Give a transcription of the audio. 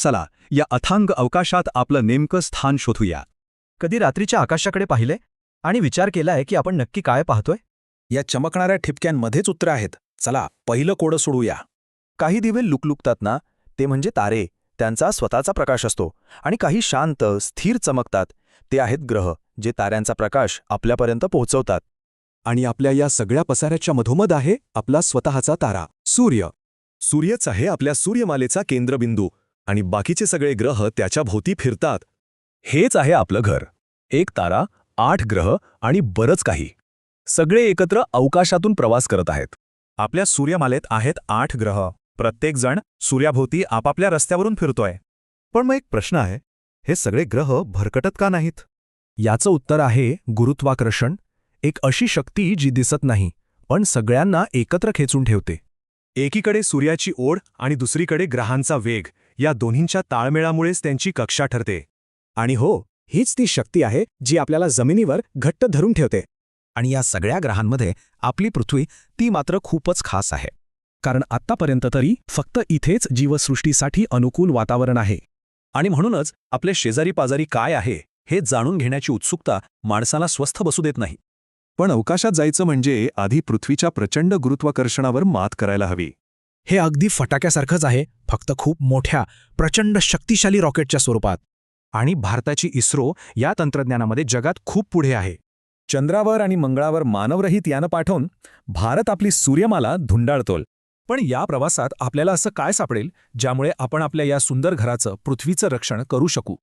चला या अथांग अवकाशात आपलं नेमकं स्थान शोधूया. कधी रात्रीच्या आकाशाकडे पाहिले आणि विचार केलाय की आपण नक्की काय पाहतोय? या चमकणाऱ्या ठिपक्यांमध्येच उत्तर आहेत. चला पहिलं कोडं सोडूया. काही दिवे लुकलुकतात ना, ते म्हणजे तारे. त्यांचा स्वतःचा प्रकाश असतो. आणि काही शांत स्थिर चमकतात, ते आहेत ग्रह, जे ताऱ्यांचा प्रकाश आपल्यापर्यंत पोहोचवतात. आणि आपल्या या सगळ्या पसाऱ्याच्या मधोमध आहे आपला स्वतःचा तारा, सूर्य. सूर्यच आहे आपल्या सूर्यमालेचा केंद्रबिंदू आणि बाकीचे सगळे ग्रह त्याच्या भोवती फिरतात. हेच आहे आपलं घर. एक तारा, 8 ग्रह आणि बरंच काही. सगळे एकत्र अवकाशातून प्रवास करत आहेत. आपल्या सूर्यमालेत आहेत 8 ग्रह. प्रत्येकजण सूर्याभोवती आपापल्या रस्त्यावरून फिरतोय. पण मग एक प्रश्न आहे, हे सगळे ग्रह भरकटत का नाहीत? याचं उत्तर आहे गुरुत्वाकर्षण. एक अशी शक्ती जी दिसत नाही, पण सगळ्यांना एकत्र खेचून ठेवते. एकीकडे सूर्याची ओढ आणि दुसरीकडे ग्रहांचा वेग, या दोन्हींच्या ताळमेळामुळेच त्यांची कक्षा ठरते. आणि हो, हीच ती शक्ती आहे जी आपल्याला जमिनीवर घट्ट धरून ठेवते. आणि या सगळ्या ग्रहांमध्ये आपली पृथ्वी ती मात्र खूपच खास आहे. कारण आत्तापर्यंत तरी फक्त इथेच जीवसृष्टीसाठी अनुकूल वातावरण आहे. आणि म्हणूनच आपले शेजारी पाजारी काय आहे हे जाणून घेण्याची उत्सुकता माणसाला स्वस्थ बसू देत नाही. पण अवकाशात जायचं म्हणजे आधी पृथ्वीच्या प्रचंड गुरुत्वाकर्षणावर मात करायला हवी. हे अगदी फटाक्यासारखंच आहे, फक्त खूप मोठ्या प्रचंड शक्तिशाली रॉकेटच्या स्वरूपात. आणि भारताची इस्रो या तंत्रज्ञानामध्ये जगात खूप पुढे आहे. चंद्रावर आणि मंगळावर मानवरहित यानं पाठवून भारत आपली सूर्यमाला धुंडाळतोल. पण या प्रवासात आपल्याला असं काय सापडेल ज्यामुळे आपण आपल्या या सुंदर घराचं, पृथ्वीचं रक्षण करू शकू?